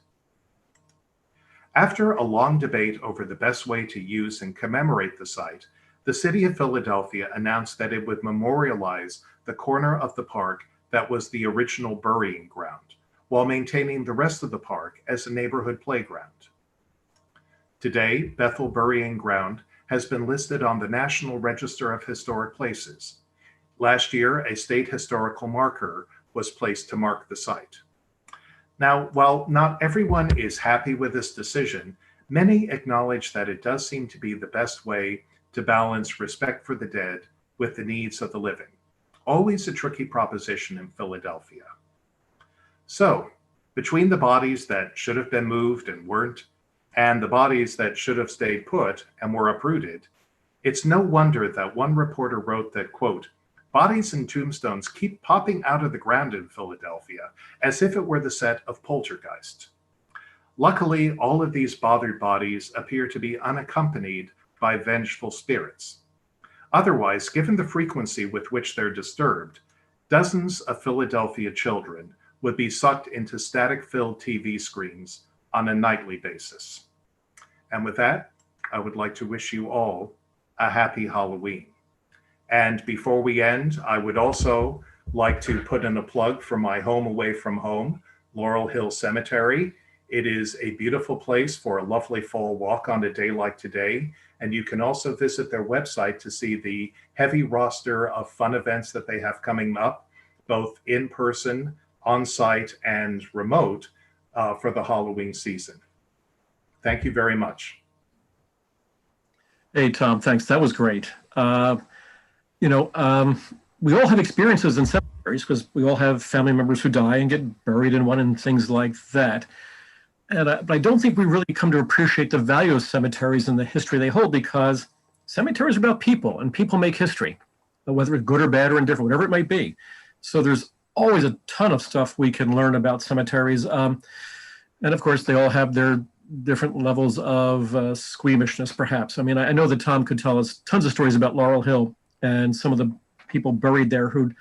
After a long debate over the best way to use and commemorate the site, the city of Philadelphia announced that it would memorialize the corner of the park that was the original burying ground, while maintaining the rest of the park as a neighborhood playground. Today, Bethel Burying Ground has been listed on the National Register of Historic Places. Last year, a state historical marker was placed to mark the site. Now, while not everyone is happy with this decision, many acknowledge that it does seem to be the best way to balance respect for the dead with the needs of the living. always a tricky proposition in Philadelphia. So, between the bodies that should have been moved and weren't, and the bodies that should have stayed put and were uprooted, it's no wonder that one reporter wrote that, quote, bodies and tombstones keep popping out of the ground in Philadelphia as if it were the set of Poltergeist. Luckily, all of these bothered bodies appear to be unaccompanied by vengeful spirits. Otherwise, given the frequency with which they're disturbed, dozens of Philadelphia children would be sucked into static-filled TV screens on a nightly basis. And with that, I would like to wish you all a happy Halloween. And before we end, I would also like to put in a plug for my home away from home, Laurel Hill Cemetery. It is a beautiful place for a lovely fall walk on a day like today. And you can also visit their website to see the heavy roster of fun events that they have coming up, both in person, on site, and remote for the Halloween season. Thank you very much. Hey, Tom, thanks. That was great. We all have experiences in cemeteries because we all have family members who die and get buried in one and things like that. But I don't think we really come to appreciate the value of cemeteries and the history they hold, because cemeteries are about people and people make history, whether it's good or bad or indifferent, whatever it might be. So there's always a ton of stuff we can learn about cemeteries. And of course, they all have their different levels of squeamishness, perhaps. I mean, I know that Tom could tell us tons of stories about Laurel Hill and some of the people buried there who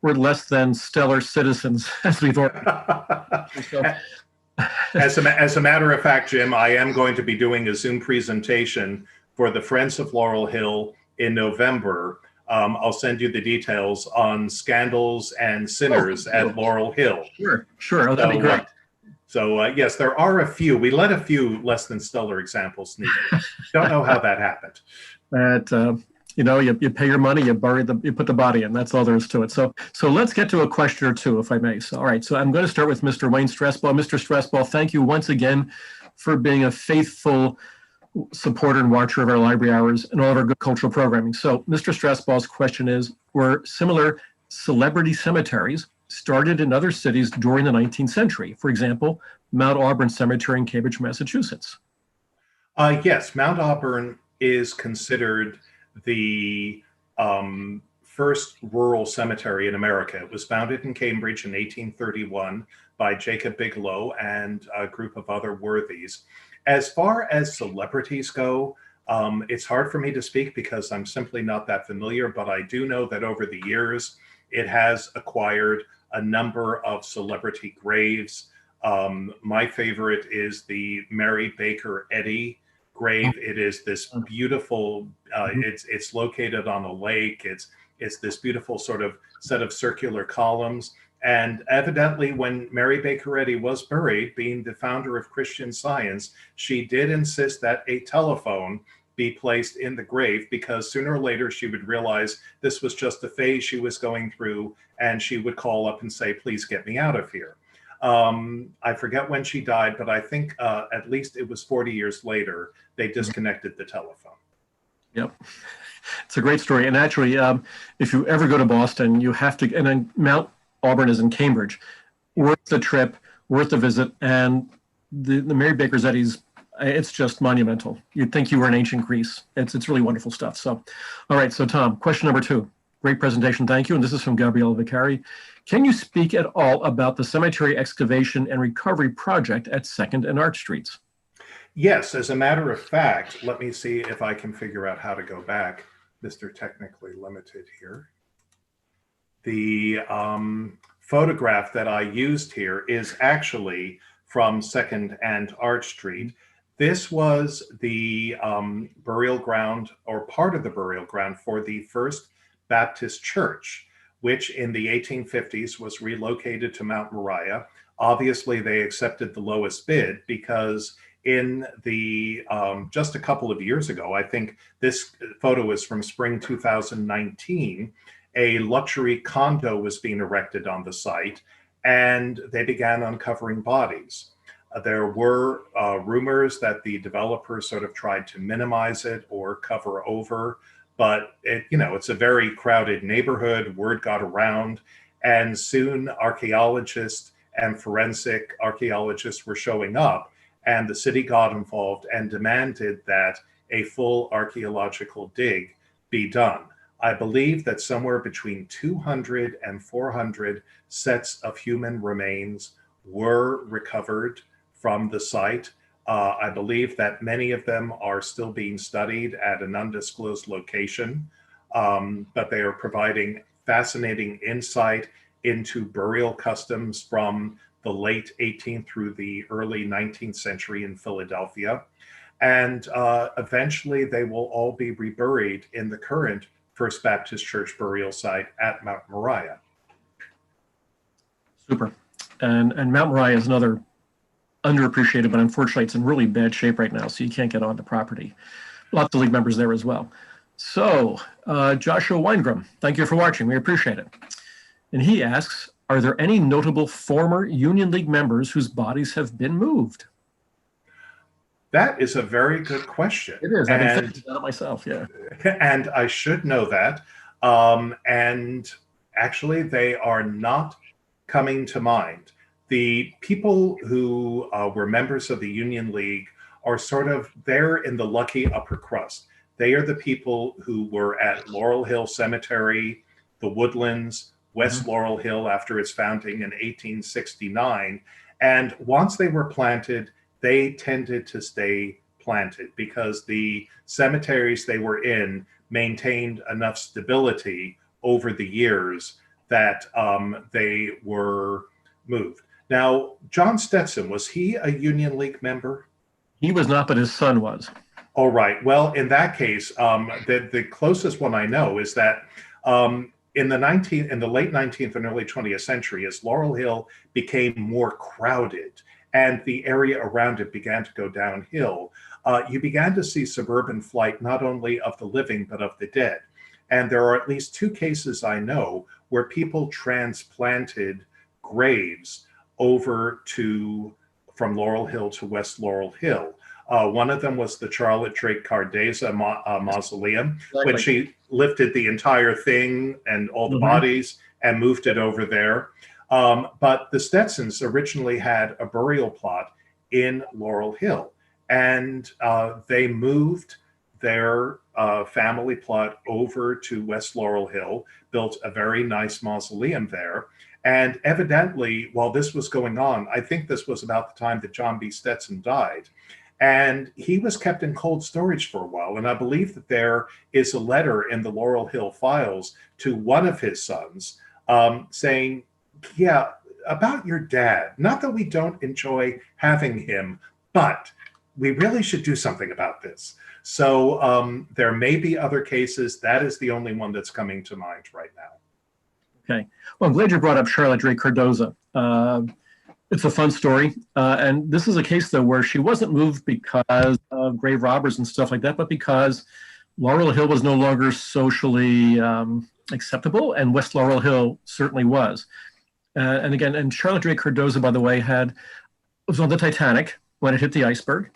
were less than stellar citizens, as we've already. So, As a matter of fact, Jim, I am going to be doing a Zoom presentation for the Friends of Laurel Hill in November. I'll send you the details on scandals and sinners at Laurel Hill. Sure. Oh, that'd be great. So yes, there are a few. We let a few less than stellar examples sneak in. Don't know how that happened. You pay your money, you put the body in. That's all there is to it. So let's get to a question or two, if I may. So, all right. So I'm going to start with Mr. Wayne Stressball. Mr. Stressball, thank you once again for being a faithful supporter and watcher of our library hours and all of our good cultural programming. So Mr. Stressball's question is, were similar celebrity cemeteries started in other cities during the 19th century? For example, Mount Auburn Cemetery in Cambridge, Massachusetts. Yes, Mount Auburn is considered the first rural cemetery in America. It was founded in Cambridge in 1831 by Jacob Bigelow and a group of other worthies. As far as celebrities go, it's hard for me to speak because I'm simply not that familiar, but I do know that over the years, it has acquired a number of celebrity graves. My favorite is the Mary Baker Eddy grave. It is this beautiful, it's located on a lake. It's this beautiful sort of set of circular columns. And evidently, when Mary Baker Eddy was buried, being the founder of Christian Science, she did insist that a telephone be placed in the grave, because sooner or later she would realize this was just a phase she was going through, and she would call up and say, please get me out of here. I forget when she died, but I think at least it was 40 years later, they disconnected the telephone. Yep. It's a great story. And actually, if you ever go to Boston, you have to, and then Mount Auburn is in Cambridge, worth the trip, worth the visit. And the Mary Baker Eddy's, it's just monumental. You'd think you were in ancient Greece. It's really wonderful stuff. So, all right. So Tom, question number 2. Great presentation. Thank you. And this is from Gabrielle Vicari. Can you speak at all about the cemetery excavation and recovery project at 2nd and Arch Streets? Yes, as a matter of fact, let me see if I can figure out how to go back. Mr. Technically Limited here. The photograph that I used here is actually from 2nd and Arch Street. This was the burial ground, or part of the burial ground, for the First Baptist Church, which in the 1850s was relocated to Mount Moriah. Obviously, they accepted the lowest bid because in the just a couple of years ago, I think this photo is from spring 2019, a luxury condo was being erected on the site, and they began uncovering bodies. There were rumors that the developer sort of tried to minimize it or cover over but it's a very crowded neighborhood. Word got around, and soon archaeologists and forensic archaeologists were showing up, and the city got involved and demanded that a full archaeological dig be done. I believe that somewhere between 200 and 400 sets of human remains were recovered from the site. I believe that many of them are still being studied at an undisclosed location, but they are providing fascinating insight into burial customs from the late 18th through the early 19th century in Philadelphia. And eventually they will all be reburied in the current First Baptist Church burial site at Mount Moriah. Super. And Mount Moriah is another underappreciated, but unfortunately it's in really bad shape right now, so you can't get on the property. Lots of league members there as well. So Joshua Weingram, thank you for watching. We appreciate it. And he asks, are there any notable former Union League members whose bodies have been moved? That is a very good question. It is. I've been thinking about it myself, yeah. And I should know that. And actually, they are not coming to mind. The people who were members of the Union League are sort of, they're in the lucky upper crust. They are the people who were at Laurel Hill Cemetery, the Woodlands, West Laurel Hill after its founding in 1869. And once they were planted, they tended to stay planted because the cemeteries they were in maintained enough stability over the years that they were moved. Now, John Stetson, was he a Union League member? He was not, but his son was. All right. Well, in that case, the closest one I know is that in the late 19th and early 20th century, as Laurel Hill became more crowded and the area around it began to go downhill, you began to see suburban flight not only of the living but of the dead. And there are at least two cases I know where people transplanted graves over from Laurel Hill to West Laurel Hill. One of them was the Charlotte Drake Cardeza mausoleum, when she lifted the entire thing and all the bodies and moved it over there. But the Stetsons originally had a burial plot in Laurel Hill, and they moved their family plot over to West Laurel Hill, built a very nice mausoleum there. And evidently, while this was going on, I think this was about the time that John B. Stetson died, and he was kept in cold storage for a while. And I believe that there is a letter in the Laurel Hill files to one of his sons saying, yeah, about your dad, not that we don't enjoy having him, but we really should do something about this. So there may be other cases. That is the only one that's coming to mind right now. Okay. Well, I'm glad you brought up Charlotte Drake Cardoza. It's a fun story. And this is a case, though, where she wasn't moved because of grave robbers and stuff like that, but because Laurel Hill was no longer socially acceptable, and West Laurel Hill certainly was. And Charlotte Drake Cardoza, by the way, was on the Titanic when it hit the iceberg,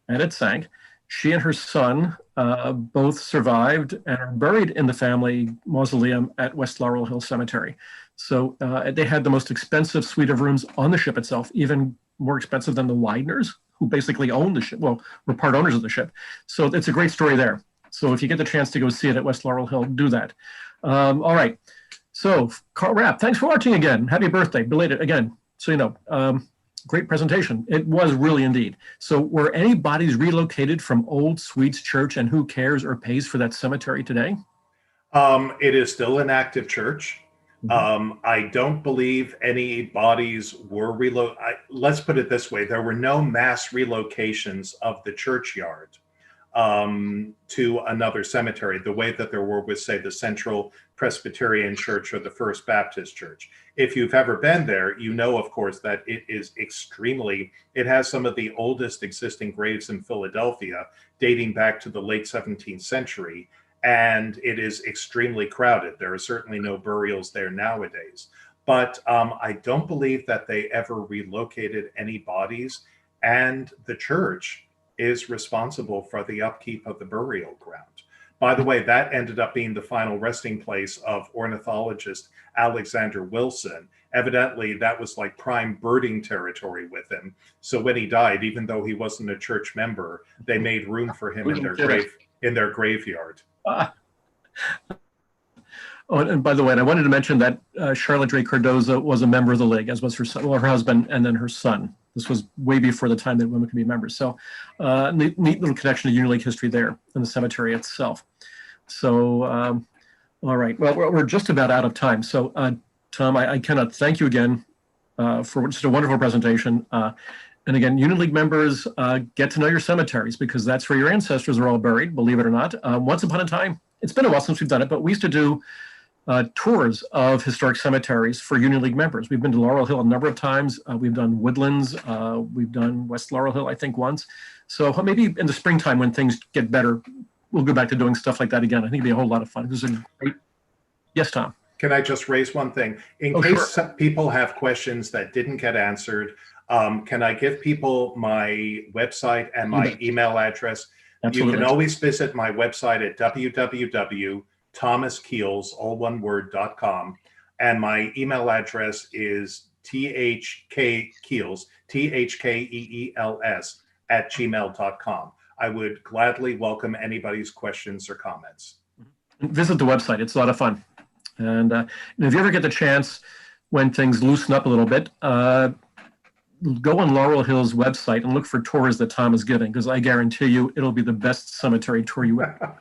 and it sank. She and her son both survived and are buried in the family mausoleum at West Laurel Hill Cemetery. So they had the most expensive suite of rooms on the ship itself, even more expensive than the Wideners, who basically owned the ship, well, were part owners of the ship. So it's a great story there. So if you get the chance to go see it at West Laurel Hill, do that. All right. So Carl Rapp, thanks for watching again. Happy birthday, belated again. So you know, great presentation. It was really indeed. So were any bodies relocated from Old Sweets Church, and who cares or pays for that cemetery today? It is still an active church. I don't believe any bodies were relocated. Let's put it this way. There were no mass relocations of the churchyard to another cemetery, the way that there were with, say, the Central Presbyterian Church or the First Baptist Church. If you've ever been there, you know, of course, that it is it has some of the oldest existing graves in Philadelphia, dating back to the late 17th century, and it is extremely crowded. There are certainly no burials there nowadays. But I don't believe that they ever relocated any bodies, and the church is responsible for the upkeep of the burial ground. By the way, that ended up being the final resting place of ornithologist Alexander Wilson. Evidently, that was like prime birding territory with him. So when he died, even though he wasn't a church member, they made room for him in their graveyard. Oh, and by the way, and I wanted to mention that Charlotte Drake Cardoza was a member of the League, as was her son, well, her husband, and then her son. This was way before the time that women could be members. So neat little connection to Union League history there in the cemetery itself. So, all right, well, we're just about out of time. So, Tom, I cannot thank you again for just a wonderful presentation. And again, Union League members, get to know your cemeteries, because that's where your ancestors are all buried, believe it or not. Once upon a time, it's been a while since we've done it, but we used to do tours of historic cemeteries for Union League members. We've been to Laurel Hill a number of times. We've done Woodlands. We've done West Laurel Hill, I think, once. So maybe in the springtime when things get better, we'll go back to doing stuff like that again. I think it'd be a whole lot of fun. This is a great... Yes, Tom. Can I just raise one thing? In case people have questions that didn't get answered, can I give people my website and my email address? Absolutely. You can always visit my website at www.thomaskeels, all one word.com. And my email address is thkkeels, THKEELS @gmail.com. I would gladly welcome anybody's questions or comments. Visit the website. It's a lot of fun. And if you ever get the chance, when things loosen up a little bit, go on Laurel Hill's website and look for tours that Tom is giving, because I guarantee you it'll be the best cemetery tour you ever.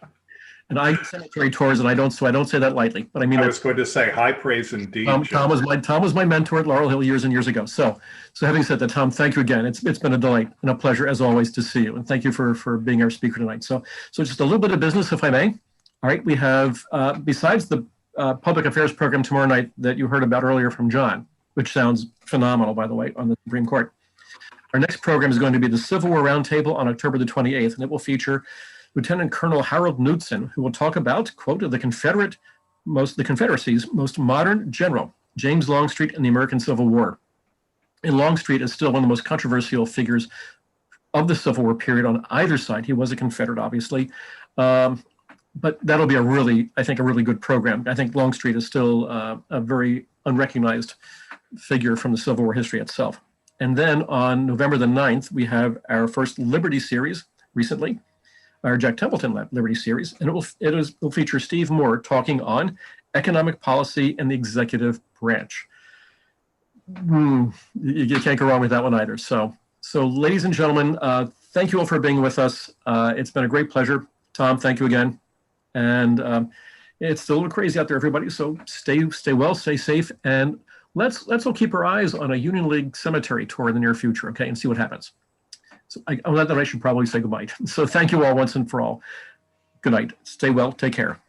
And I do cemetery tours, and I don't say that lightly, but I mean, I was going to say high praise indeed. Tom was my mentor at Laurel Hill years and years ago. So having said that, Tom, thank you again. It's been a delight and a pleasure as always to see you, and thank you for being our speaker tonight. So just a little bit of business, if I may. All right, we have besides the public affairs program tomorrow night that you heard about earlier from John, which sounds phenomenal, by the way, on the Supreme Court. Our next program is going to be the Civil War Roundtable on October the 28th, and it will feature Lieutenant Colonel Harold Knudsen, who will talk about, quote, the Confederacy's most modern general, James Longstreet, and the American Civil War. And Longstreet is still one of the most controversial figures of the Civil War period on either side. He was a Confederate, obviously. But that'll be I think, a really good program. I think Longstreet is still a very unrecognized figure from the Civil War history itself. And then on November the 9th, we have our first Liberty series recently, our Jack Templeton Liberty series, and it will feature Steve Moore talking on economic policy and the executive branch. You can't go wrong with that one either. So ladies and gentlemen, thank you all for being with us. It's been a great pleasure. Tom, thank you again. And it's a little crazy out there, everybody. So stay well, stay safe, and let's all keep our eyes on a Union League cemetery tour in the near future, okay, and see what happens. So on that, I should probably say goodbye. So thank you all once and for all. Good night. Stay well. Take care.